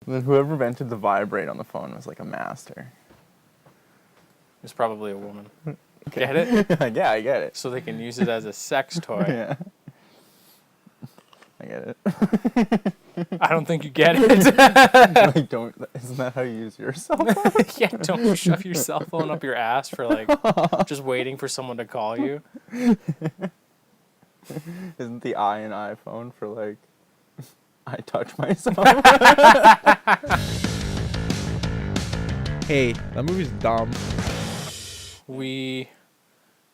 Then whoever invented the vibrate on the phone was like a master. It's probably a woman. Get it? Yeah, I get it. So they can use it as a sex toy. Yeah. I get it. I don't think you get it. Isn't that how you use your cell phone? Yeah, don't shove your cell phone up your ass for like just waiting for someone to call you. Isn't the I in iPhone for like I touch myself? Hey, that movie's dumb. We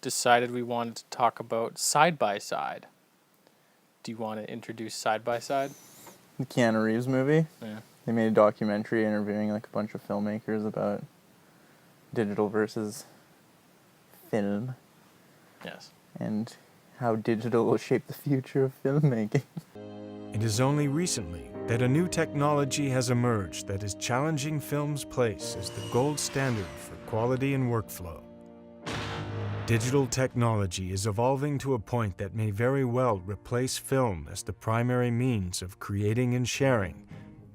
decided we wanted to talk about Side by Side. Do you want to introduce Side by Side? The Keanu Reeves movie. Yeah. They made a documentary interviewing like a bunch of filmmakers about digital versus film. Yes. And how digital will shape the future of filmmaking. It is only recently that a new technology has emerged that is challenging film's place as the gold standard for quality and workflow. Digital technology is evolving to a point that may very well replace film as the primary means of creating and sharing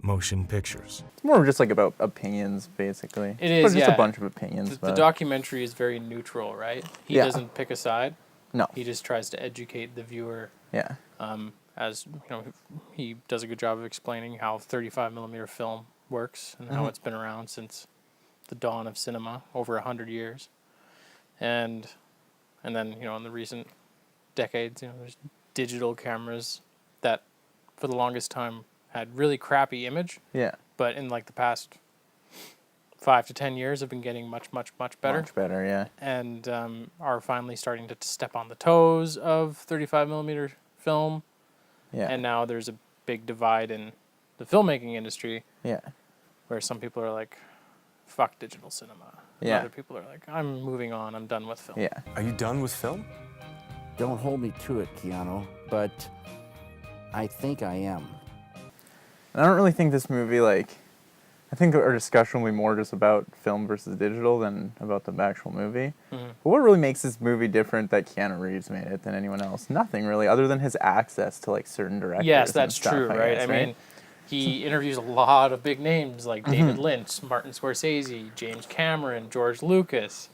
motion pictures. It's more just like about opinions, basically. It is, just yeah. a bunch of opinions. The documentary is very neutral, right? He doesn't pick a side. No. He just tries to educate the viewer. Yeah. As you know, he does a good job of explaining how 35mm film works and how it's been around since the dawn of cinema, over 100 years. And then, you know, in the recent decades, you know, there's digital cameras that for the longest time had really crappy image. Yeah. But in like the past 5 to 10 years have been getting much better. Much better, yeah. And are finally starting to step on the toes of 35mm film. Yeah. And now there's a big divide in the filmmaking industry. Yeah. Where some people are like, fuck digital cinema. And Yeah. other people are like, I'm moving on, I'm done with film. Yeah. Are you done with film? Don't hold me to it, Keanu, but I think I am. And I don't really think this movie, like, I think our discussion will be more just about film versus digital than about the actual movie. Mm-hmm. But what really makes this movie different that Keanu Reeves made it than anyone else? Nothing really, other than his access to, like, certain directors. Yes, and that's stuff, true, right? guess, I mean, he interviews a lot of big names like David Lynch, Martin Scorsese, James Cameron, George Lucas,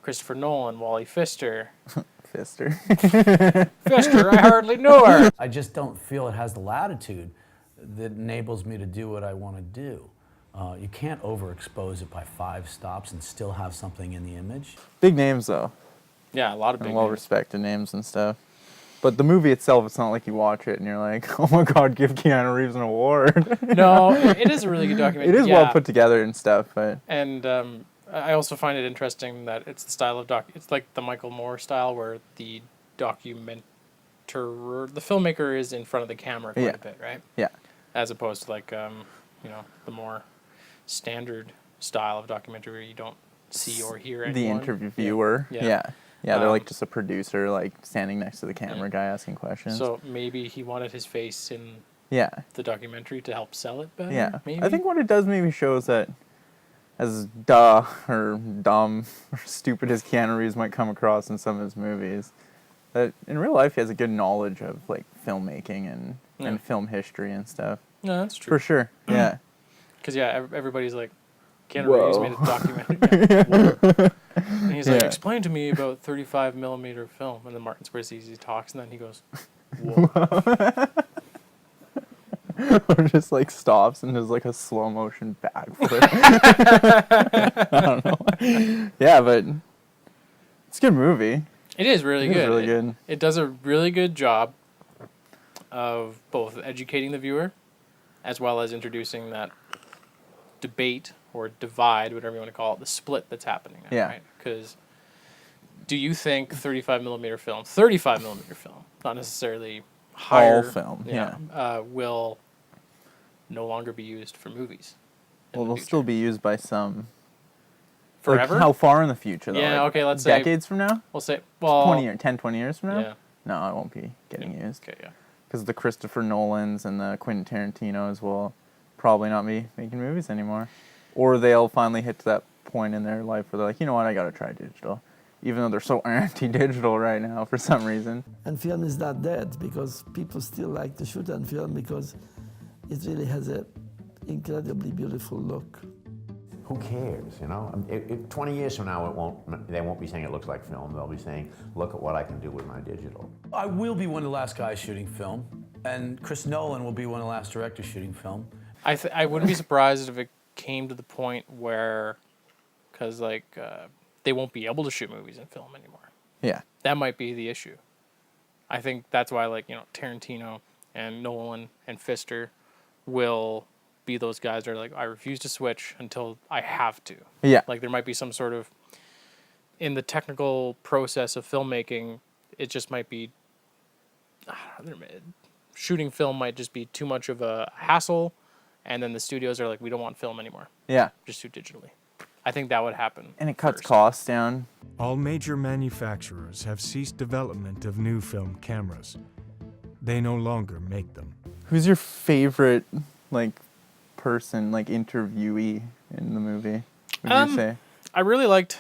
Christopher Nolan, Wally Pfister. Pfister. Pfister, I hardly know her. I just don't feel it has the latitude that enables me to do what I want to do. You can't overexpose it by 5 stops and still have something in the image. Big names, though. Yeah, a lot of big And names. well-respected names and stuff. But the movie itself, it's not like you watch it and you're like, oh my god, give Keanu Reeves an award. No, it is a really good documentary. It is well put together and stuff, but... And I also find it interesting that it's the style of it's like the Michael Moore style where the filmmaker is in front of the camera quite a bit, right? Yeah. As opposed to like, you know, the more standard style of documentary where you don't see or hear anyone. The interviewer. Yeah. Yeah, they're like just a producer, like standing next to the camera guy asking questions. So maybe he wanted his face in the documentary to help sell it better. Yeah. Maybe? I think what it does maybe shows that as dumb or stupid as Keanu Reeves might come across in some of his movies, that in real life he has a good knowledge of like filmmaking and film history and stuff. No, that's true. For sure. Yeah. Because everybody's like, Keanu Whoa. Reeves made a documentary. And he's like, explain to me about 35mm film. And then Martin Scorsese talks, and then he goes, whoa. Or just like stops and does like a slow motion backflip. I don't know. Yeah, but it's a good movie. It is really good. It's really good. It does a really good job of both educating the viewer as well as introducing that debate or divide, whatever you want to call it, the split that's happening now, right? Because do you think 35mm film, not necessarily higher all film, will no longer be used for movies? Well, they'll still be used by some. Forever? Like how far in the future, though? Yeah, like okay, let's say... decades from now? We'll say, well... 20 years from now? Yeah. No, it won't be getting used. Okay, yeah. Because the Christopher Nolans and the Quentin Tarantinos will probably not be making movies anymore. Or they'll finally hit to that point in their life where they're like, you know what, I gotta try digital. Even though they're so anti-digital right now for some reason. And film is not dead because people still like to shoot on film because it really has a incredibly beautiful look. Who cares, you know? 20 years from now, they won't be saying it looks like film. They'll be saying, look at what I can do with my digital. I will be one of the last guys shooting film, and Chris Nolan will be one of the last directors shooting film. I wouldn't be surprised if it came to the point where, because like they won't be able to shoot movies in film anymore. Yeah. That might be the issue. I think that's why, like, Tarantino and Nolan and Pfister will be those guys that are like, I refuse to switch until I have to. Yeah. Like, there might be some sort of, in the technical process of filmmaking, it just might be, shooting film might just be too much of a hassle, and then the studios are like, we don't want film anymore. Yeah. Just shoot digitally. I think that would happen. And it cuts first. costs down. All major manufacturers have ceased development of new film cameras. They no longer make them. Who's your favorite, like, person, like, interviewee in the movie, would you say? I really liked,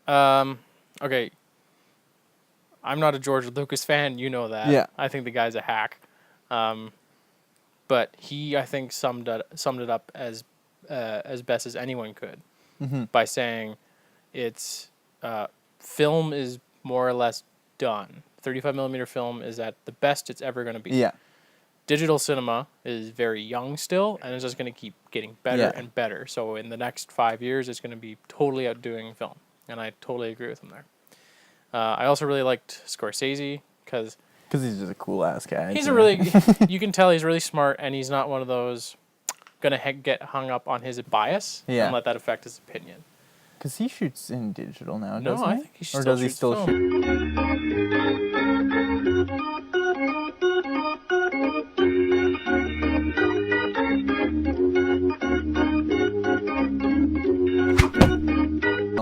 okay, I'm not a George Lucas fan, you know that. Yeah. I think the guy's a hack. But he, I think, summed it up as best as anyone could by saying it's film is more or less done. 35 millimeter film is at the best it's ever going to be. Yeah. Digital cinema is very young still, and it's just going to keep getting better and better. So in the next 5 years, it's going to be totally outdoing film, and I totally agree with him there. I also really liked Scorsese because he's just a cool ass guy. he's a really, you can tell he's really smart, and he's not one of those gonna get hung up on his bias and let that affect his opinion. Because he shoots in digital now, No, doesn't he? I think he or does he still shoot?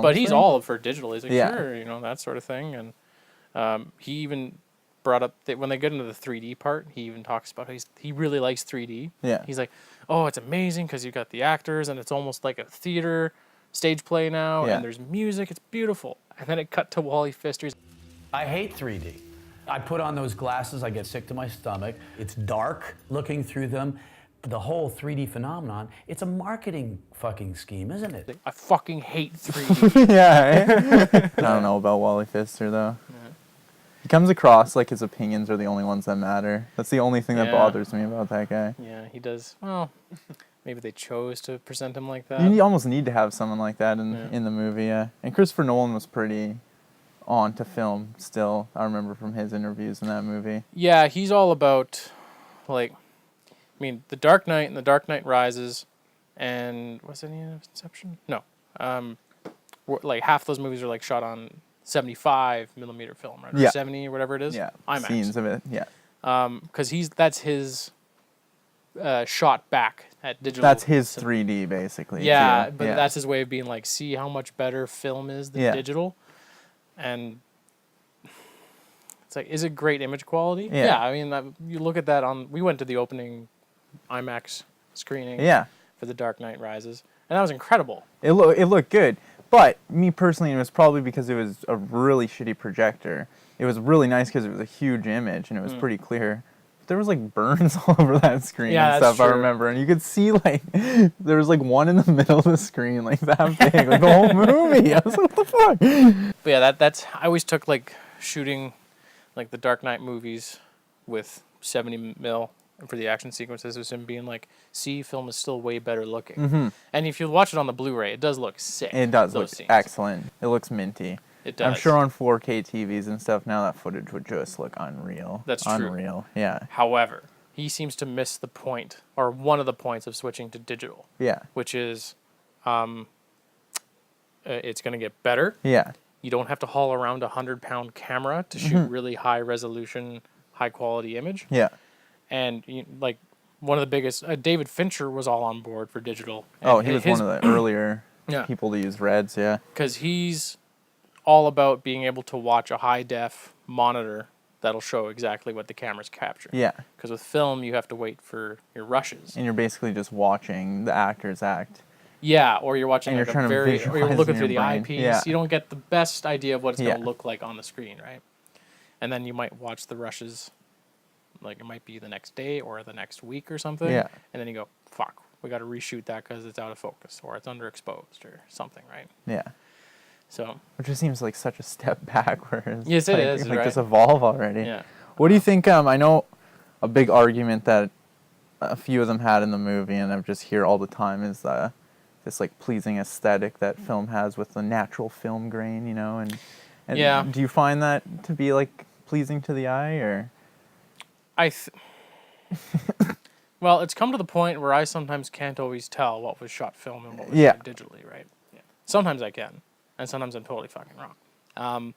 But he's all for digital. He's like, Yeah. sure, that sort of thing. And he even brought up that when they get into the 3D part, he even talks about how he really likes 3D. Yeah. He's like, oh, it's amazing because you got the actors and it's almost like a theater stage play now, and there's music. It's beautiful. And then it cut to Wally Pfister's. I hate 3D. I put on those glasses, I get sick to my stomach. It's dark looking through them. The whole 3D phenomenon, it's a marketing fucking scheme, isn't it? I fucking hate 3D. Yeah. I don't know about Wally Pfister, though. Yeah. He comes across like his opinions are the only ones that matter. That's the only thing that bothers me about that guy. Yeah, he does. Well, maybe they chose to present him like that. You almost need to have someone like that in the movie, yeah. And Christopher Nolan was pretty on to film still, I remember from his interviews in that movie. Yeah, he's all about, like, The Dark Knight and The Dark Knight Rises, and was any Inception? No. Like, half those movies are, like, shot on 75 millimeter film, right? Or 70 or whatever it is. Yeah, IMAX. scenes of it, yeah. Because that's his shot back at digital. That's his 3D, basically. Yeah, too. but that's his way of being like, see how much better film is than digital. And it's like, is it great image quality? Yeah, I mean, you look at that we went to the opening IMAX screening for The Dark Knight Rises, and that was incredible. It looked good, but me personally, it was probably because it was a really shitty projector. It was really nice because it was a huge image and it was pretty clear. But there was like burns all over that screen and stuff, I remember, and you could see like there was like one in the middle of the screen like that big, like the whole movie. I was like, what the fuck? But yeah, that's I always took like shooting like the Dark Knight movies with 70 mil for the action sequences was him being like, see, film is still way better looking. Mm-hmm. And if you watch it on the Blu-ray, it does look sick. It does look excellent. It looks minty. It does. I'm sure on 4K TVs and stuff now that footage would just look unreal. That's true. Unreal, yeah. However, he seems to miss the point, or one of the points of switching to digital. Yeah. Which is, it's going to get better. Yeah. You don't have to haul around a 100-pound camera to shoot really high resolution, high quality image. Yeah. And like one of the biggest, David Fincher was all on board for digital. Oh, he was one of the earlier people to use Reds, yeah. Because he's all about being able to watch a high def monitor that'll show exactly what the camera's capturing. Yeah. Because with film, you have to wait for your rushes. And you're basically just watching the actors act. Yeah, or you're watching and like you're or you're looking through the brain. eyepiece. Yeah. You don't get the best idea of what it's going to look like on the screen, right? And then you might watch the rushes, like it might be the next day or the next week or something. Yeah. And then you go, fuck, we got to reshoot that because it's out of focus or it's underexposed or something, right? Yeah. So Which just seems like such a step backwards. Yes, it is, Like right? just evolve already. yeah, What do you think? I know a big argument that a few of them had in the movie, and I just hear all the time, is this like pleasing aesthetic that film has with the natural film grain, you know, and Yeah. Do you find that to be like pleasing to the eye, or? Well, it's come to the point where I sometimes can't always tell what was shot film and what was Yeah. shot digitally, right? Yeah. Sometimes I can, and sometimes I'm totally fucking wrong.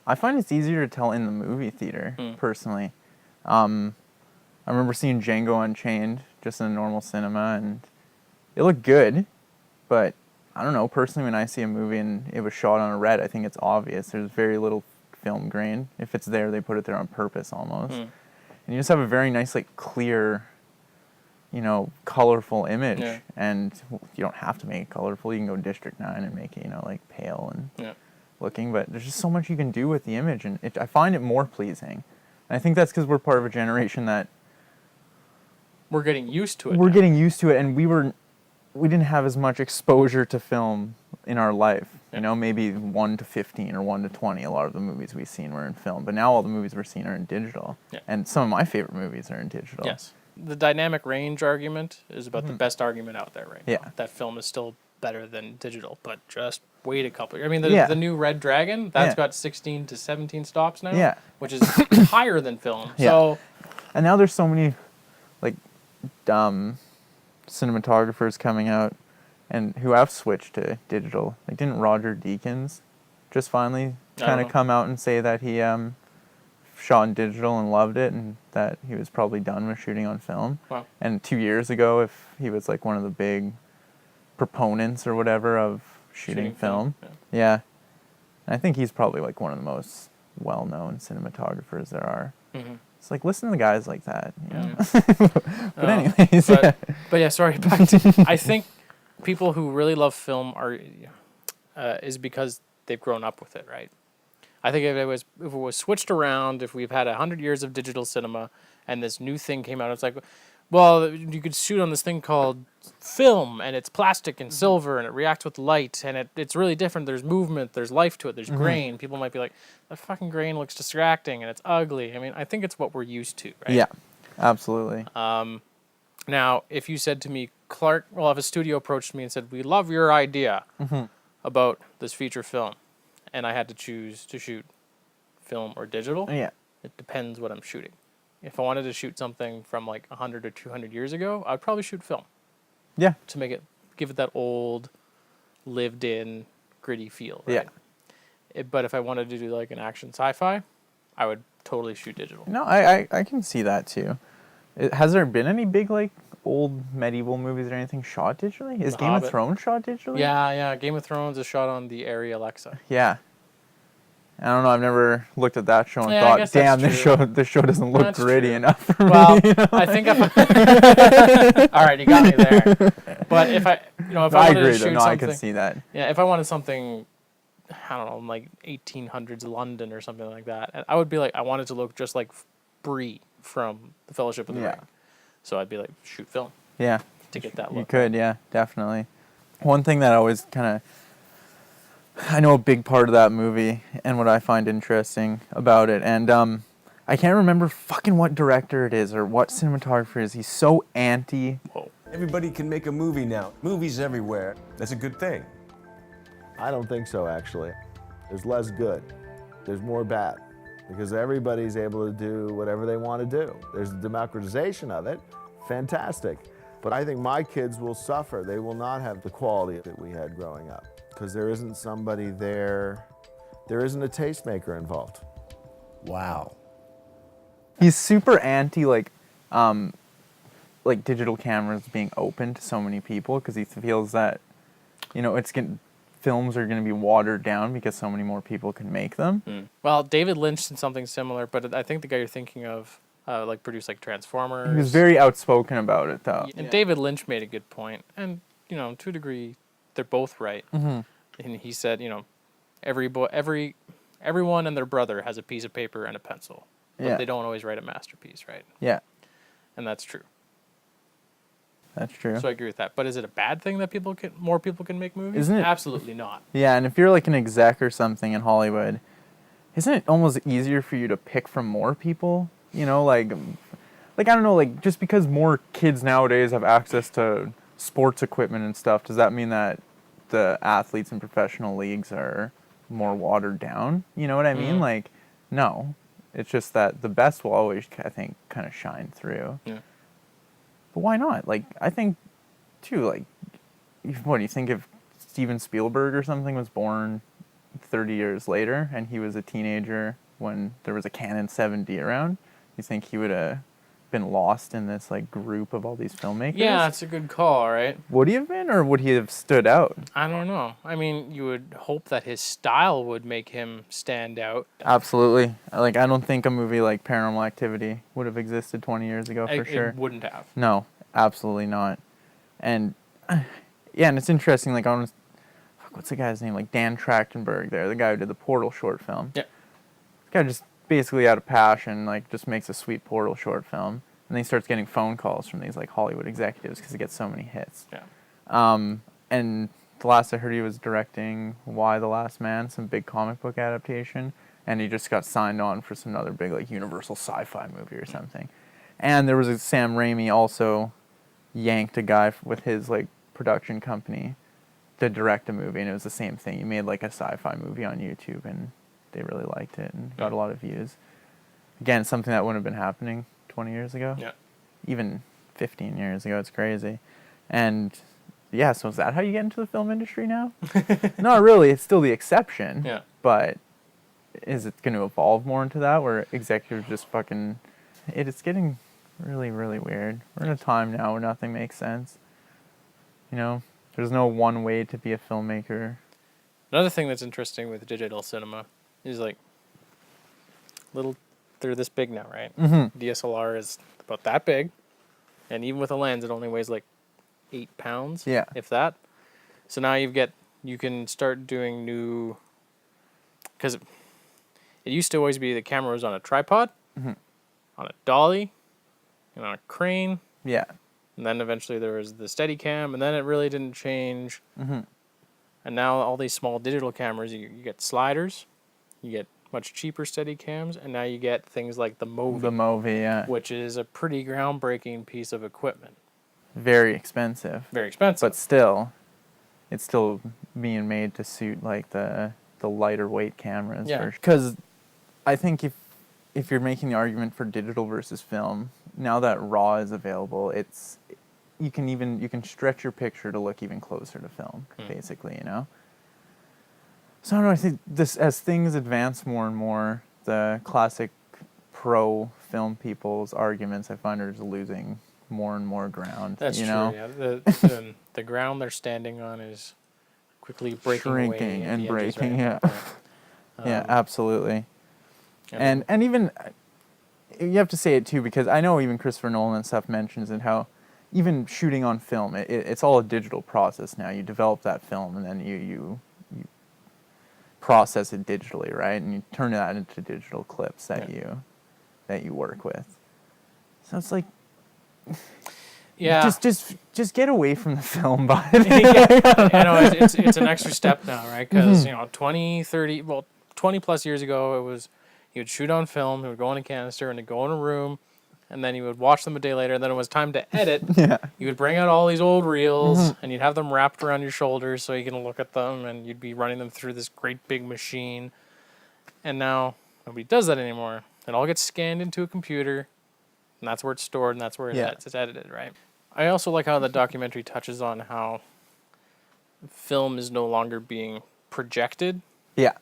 I find it's easier to tell in the movie theater, personally. I remember seeing Django Unchained just in a normal cinema, and it looked good, but I don't know, personally, when I see a movie and it was shot on a red, I think it's obvious. There's very little film grain. If it's there, they put it there on purpose almost. And you just have a very nice, like, clear, you know, colorful image. Yeah. And you don't have to make it colorful. You can go District 9 and make it, you know, like, pale and looking. But there's just so much you can do with the image, and I find it more pleasing. And I think that's because we're part of a generation that We're getting used to it. we're now. getting used to it, and we didn't have as much exposure to film in our life. You know, maybe 1 to 15 or 1 to 20. A lot of the movies we've seen were in film, but now all the movies we're seeing are in digital. Yeah. And some of my favorite movies are in digital. Yes. The dynamic range argument is about the best argument out there right now. Yeah. That film is still better than digital, but just wait a couple. I mean, Yeah. the new Red Dragon, that's Yeah. got 16 to 17 stops now, Yeah. which is higher than film. Yeah. So, And now there's so many, like, cinematographers coming out and who have switched to digital. Like, didn't Roger Deakins just finally don't kind know. of come out and say that he shot in digital and loved it, and that he was probably done with shooting on film? Wow. And 2 years ago, if he was like one of the big proponents or whatever of shooting film. Yeah. And I think he's probably like one of the most well-known cinematographers there are. It's like, listen to guys like that, you know? But anyways, but yeah, sorry. Back to, I think people who really love film is because they've grown up with it, right? I think if it was switched around, if we've had 100 years of digital cinema and this new thing came out, it's like, well, you could shoot on this thing called film, and it's plastic and silver, and it reacts with light, and it's really different. There's movement, there's life to it, there's grain. People might be like, that fucking grain looks distracting, and it's ugly. I mean, I think it's what we're used to, right? yeah, absolutely. Now, if you said to me, Clarke, well, if a studio approached me and said, we love your idea about this feature film, and I had to choose to shoot film or digital, Yeah. it depends what I'm shooting. If I wanted to shoot something from like 100 or 200 years ago, I'd probably shoot film Yeah. to give it that old, lived-in, gritty feel, right? Yeah. But if I wanted to do like an action sci-fi, I would totally shoot digital. No, I can see that too. Has there been any big, like, old medieval movies or anything shot digitally? Is The Game of Hobbit. Thrones shot digitally? Yeah. Game of Thrones is shot on the Arri Alexa. Yeah. I don't know. I've never looked at that show and Yeah, I thought, guess that's "Damn, true. this show doesn't look That's gritty true. enough for Well, me." I think if all right, you got me there. But if I I wanted agree. to shoot No, I something, can see that. yeah, if I wanted something, I don't know, like 1800s London or something like that, and I would be like, I want it to look just like Bree from The Fellowship of the Yeah. Ring. So I'd be like, shoot film Yeah. to get that You look. could, yeah, definitely. One thing that I always I know a big part of that movie and what I find interesting about it, and I can't remember fucking what director it is or what cinematographer it is. He's so anti. Whoa. Everybody can make a movie now. Movies everywhere. That's a good thing. I don't think so, actually. There's less good. There's more bad. Because everybody's able to do whatever they want to do. There's a democratization of it. Fantastic. But I think my kids will suffer. They will not have the quality that we had growing up. Because there isn't somebody there. There isn't a tastemaker involved. Wow. He's super anti like digital cameras being open to so many people because he feels that, you know, films are going to be watered down because so many more people can make them. Well, David Lynch did something similar, but I think the guy you're thinking of produced like Transformers. He was very outspopen about it, though. And David Lynch made a good point, and you know, to a degree, they're both right. And he said, you know, everyone and their brother has a piece of paper and a pencil, but Yeah. they don't always write a masterpiece, right? Yeah. And that's true. That's true. So I agree with that. But is it a bad thing that more people can make movies? Isn't it? Absolutely not. Yeah, and if you're like an exec or something in Hollywood, isn't it almost easier for you to pick from more people? You know, like I don't know, like just because more kids nowadays have access to sports equipment and stuff, does that mean that the athletes in professional leagues are more watered down? You know what I mean? Like, no. It's just that the best will always, I think, kind of shine through. Yeah. But why not? Like, I think, too, like, what do you think if Steven Spielberg or something was born 30 years later and he was a teenager when there was a Canon 7D around? You think he would have been lost in this, like, group of all these filmmakers? Yeah, that's a good call, right? Would he have been, or would he have stood out? I don't know. I mean, you would hope that his style would make him stand out. Absolutely. Like, I don't think a movie like Paranormal Activity would have existed 20 years ago, for sure. It wouldn't have. No, absolutely not. And, yeah, and it's interesting, like, what's the guy's name? Like, Dan Trachtenberg there, the guy who did the Portal short film. Yeah. The guy just basically out of passion, like, just makes a sweet Portal short film. And then he starts getting phone calls from these, like, Hollywood executives because he gets so many hits. Yeah. And the last I heard, he was directing Why the Last Man, some big comic book adaptation. And he just got signed on for some other big, like, Universal sci-fi movie or something. And there was a Sam Raimi also yanked a guy with his, like, production company to direct a movie, and it was the same thing. He made, like, a sci-fi movie on YouTube, and they really liked it and got a lot of views. Again, something that wouldn't have been happening 20 years ago. Yeah. Even 15 years ago. It's crazy. And, yeah, so is that how you get into the film industry now? Not really. It's still the exception. Yeah. But is it going to evolve more into that, where executives just fucking... It's getting really, really weird. We're in a time now where nothing makes sense. You know? There's no one way to be a filmmaker. Another thing that's interesting with digital cinema is, like, they're this big now, right? Mm-hmm. DSLR is about that big, and even with a lens, it only weighs like 8 pounds, Yeah. if that. So now you can start doing new, because it used to always be the camera was on a tripod, on a dolly, and on a crane, Yeah. and then eventually there was the Steadicam, and then it really didn't change. Mm-hmm. And now all these small digital cameras, you get sliders, you get much cheaper Steadicams, and now you get things like the MOVI. The MOVI, yeah. Which is a pretty groundbreaking piece of equipment. Very expensive. Very expensive. But still, it's still being made to suit, like, the lighter weight cameras. Yeah. Because I think if you're making the argument for digital versus film, now that RAW is available, you can stretch your picture to look even closer to film, basically, you know? So I don't know, I think as things advance more and more, the classic pro film people's arguments, I find, are just losing more and more ground. That's you true, know? yeah. The ground they're standing on is quickly breaking Shrinking away. and at the edges, breaking, right? yeah. Yeah, absolutely. And And even, you have to say it too, because I know even Christopher Nolan and stuff mentions it, how even shooting on film, it's all a digital process now. You develop that film and then you process it digitally, right? And you turn that into digital clips that you work with. So it's like, yeah. just get away from the film, bud. I know, it's an extra step now, right? Because, 20 plus years ago, it was, he would shoot on film, he would go in a canister, and he'd go in a room, and then he would watch them a day later, and then it was time to edit. Yeah. You would bring out all these old reels, and you'd have them wrapped around your shoulders so you can look at them, and you'd be running them through this great big machine. And now, nobody does that anymore. It all gets scanned into a computer, and that's where it's stored, and that's where it's edited, right? I also like how the documentary touches on how film is no longer being projected Yeah.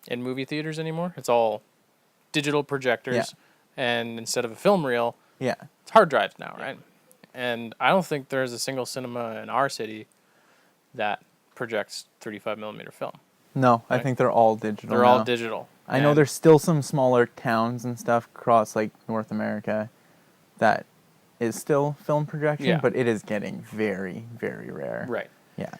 in movie theaters anymore. It's all digital projectors, and instead of a film reel, Yeah. it's hard drives now, right? And I don't think there's a single cinema in our city that projects 35 millimeter film. No, I Right. think they're all digital. They're all now. digital. I know And there's still some smaller towns and stuff across, like, North America that is still film projection, Yeah. but it is getting very, very rare. right. Yeah.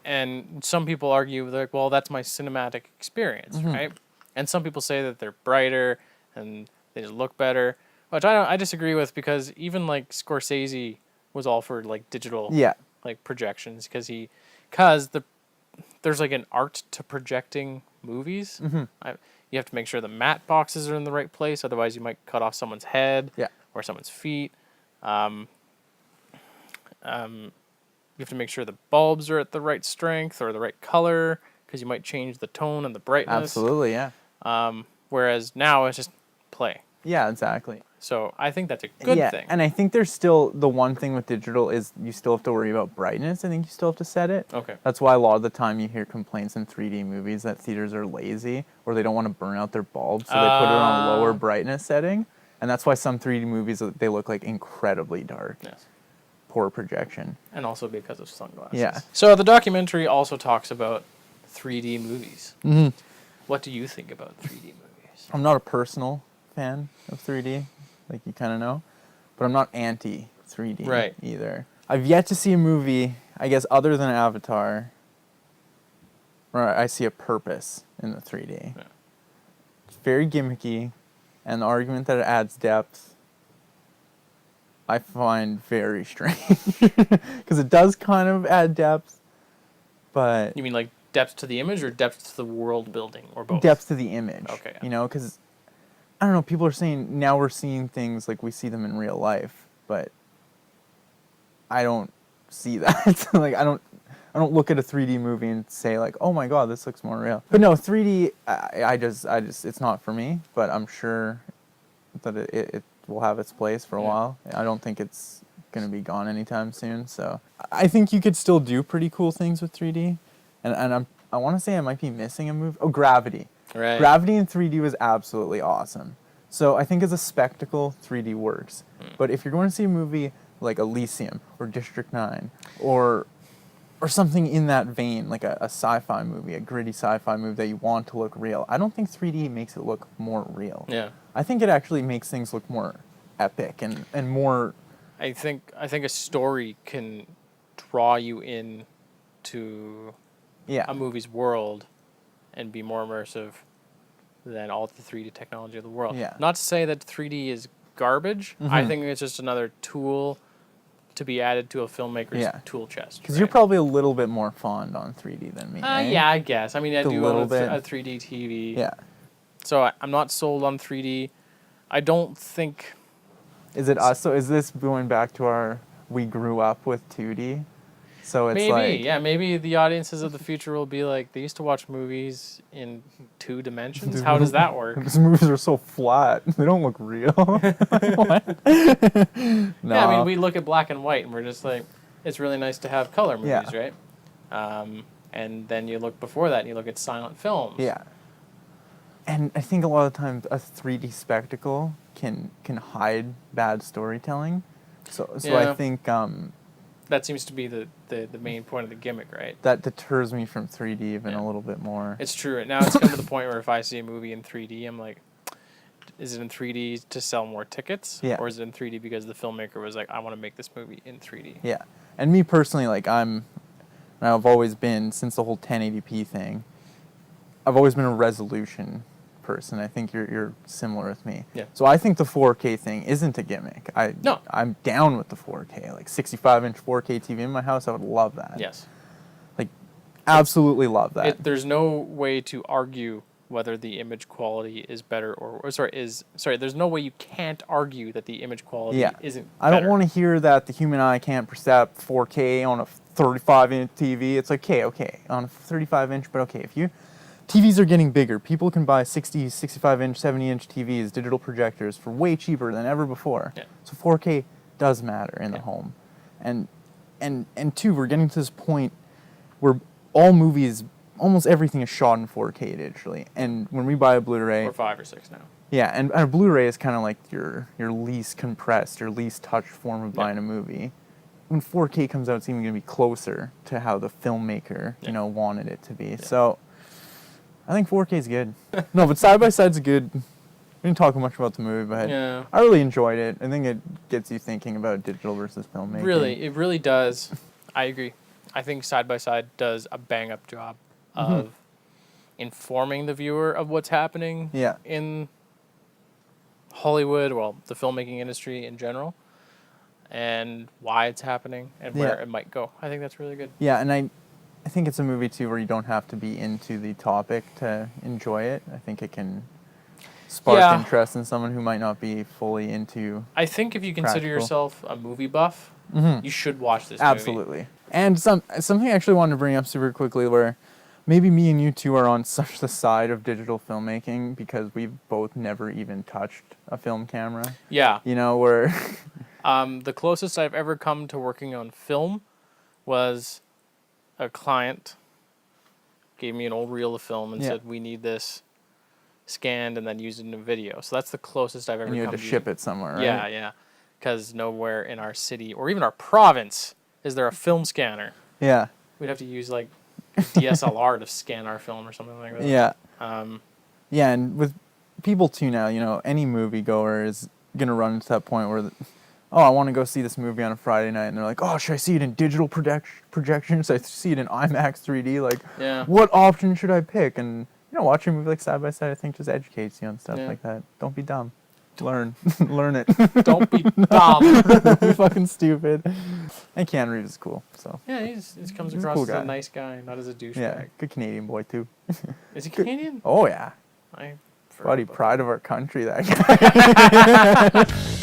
And some people argue, like, well, that's my cinematic experience, right? And some people say that they're brighter and they just look better, which I disagree with, because even like Scorsese was all for like digital Yeah. like projections because there's like an art to projecting movies. You have to make sure the matte boxes are in the right place, otherwise you might cut off someone's head Yeah. or someone's feet. You have to make sure the bulbs are at the right strength or the right color because you might change the tone and the brightness. Absolutely, yeah. Whereas now it's just play. Yeah, exactly. So I think that's a good thing. And I think there's still the one thing with digital is you still have to worry about brightness. I think you still have to set it. Okay. That's why a lot of the time you hear complaints in 3D movies that theaters are lazy or they don't want to burn out their bulbs, so they put it on a lower brightness setting. And that's why some 3D movies, they look like incredibly dark. Yes. Poor projection. And also because of sunglasses. Yeah. So the documentary also talks about 3D movies. Mm-hmm. What do you think about 3D movies? I'm not a personal fan of 3D, like you kind of know, but I'm not anti 3D either. I've yet to see a movie, I guess, other than Avatar, where I see a purpose in the 3D. Yeah. It's very gimmicky, and the argument that it adds depth, I find very strange, because it does kind of add depth, but You mean like depth to the image or depth to the world building or both? depth to the image. Okay, yeah. You know, because I don't know. People are saying now we're seeing things like we see them in real life, but I don't see that. Like I don't look at a 3D movie and say like, oh my god, this looks more real. But no, 3D, I just, it's not for me. But I'm sure that it will have its place for a while. I don't think it's gonna be gone anytime soon. So I think you could still do pretty cool things with 3D, and I want to say I might be missing a movie. Oh, Gravity. Right. Gravity in 3D was absolutely awesome. So I think as a spectacle, 3D works. But if you're going to see a movie like Elysium or District 9 or something in that vein, like a sci-fi movie, a gritty sci-fi movie that you want to look real, I don't think 3D makes it look more real. Yeah. I think it actually makes things look more epic and more... I think a story can draw you in to a movie's world and be more immersive than all the 3D technology of the world. Yeah. Not to say that 3D is garbage. I think it's just another tool to be added to a filmmaker's tool chest. Because you're probably a little bit more fond on 3D than me, eh? Yeah, I guess. I mean, I A do little own bit. a 3D TV. Yeah. So I'm not sold on 3D. I don't think... Is it us? So is this going back to we grew up with 2D? So it's maybe the audiences of the future will be like, they used to watch movies in 2 dimensions. How does that work? These movies are so flat. They don't look real. What? No. Yeah, I mean, we look at black and white and we're just like, it's really nice to have color movies, right? And then you look before that and you look at silent films. Yeah. And I think a lot of times a 3D spectacle can hide bad storytelling. So I think that seems to be the main point of the gimmick, right? that deters me from 3D even a little bit more. It's true. Now it's come to the point where if I see a movie in 3D, I'm like, is it in 3D to sell more tickets? Yeah. Or is it in 3D because the filmmaker was like, I want to make this movie in 3D? Yeah. And me personally, like I've always been, since the whole 1080p thing, I've always been a resolution person. I think you're similar with me. Yeah. So I think the 4K thing isn't a gimmick. No. I'm down with the 4K. Like 65-inch 4K TV in my house, I would love that. Yes. Like, absolutely love that. There's no way to argue whether the image quality is better there's no way you can't argue that the image quality isn't I don't better. want to hear that the human eye can't perceive 4K on a 35-inch TV. It's like, okay, on a 35-inch, but okay, if TVs are getting bigger. People can buy 60, 65-inch, 70-inch TVs, digital projectors, for way cheaper than ever before. Yeah. So 4K does matter in the home. And two, we're getting to this point where all movies, almost everything is shot in 4K digitally. And when we buy a Blu-ray... Or 5 or 6 now. Yeah, and a Blu-ray is kind of like your least compressed, your least touched form of buying a movie. When 4K comes out, it's even going to be closer to how the filmmaker, wanted it to be. Yeah. So... I think 4K is good. No, but side by side's good. We didn't talk much about the movie, but I really enjoyed it. I think it gets you thinking about digital versus filmmaking. Really, it really does. I agree. I think side by side does a bang up job of informing the viewer of what's happening in Hollywood, well, the filmmaking industry in general. and why it's happening and where Yeah. it might go. I think that's really good. Yeah, and I think it's a movie too where you don't have to be into the topic to enjoy it. I think it can spark Yeah. interest in someone who might not be fully into. I think if you consider Practical. yourself a movie buff, you should watch this movie. Absolutely. And something I actually wanted to bring up super quickly where maybe me and you two are on such the side of digital filmmaking because we've both never even touched a film camera. Yeah. You know, where The closest I've ever come to working on film was a client gave me an old reel of film and Yeah. said, we need this scanned and then used in a video. So that's the closest I've ever and you had come to ship it somewhere, right? Yeah, yeah. Because nowhere in our city or even our province is there a film scanner. Yeah. We'd have to use like DSLR to scan our film or something like that. Yeah. Um, Yeah, and with people too now, you know, any moviegoer is going to run into that point where, oh, I want to go see this movie on a Friday night, and they're like, oh, should I see it in digital projection? Should I see it in IMAX 3D? Like, Yeah. what option should I pick? And, you know, watching a movie like Side by Side, I think, just educates you on stuff Yeah. like that. Don't be dumb. Learn. Learn it. Don't be dumb. Don't be fucking stupid. And Keanu Reeves is cool, so. Yeah, he comes He's a across cool as guy. a nice guy, not as a douchebag. Yeah, good Canadian boy, too. Is he Canadian? Oh, yeah. I forgot Buddy, about pride of our country, that guy.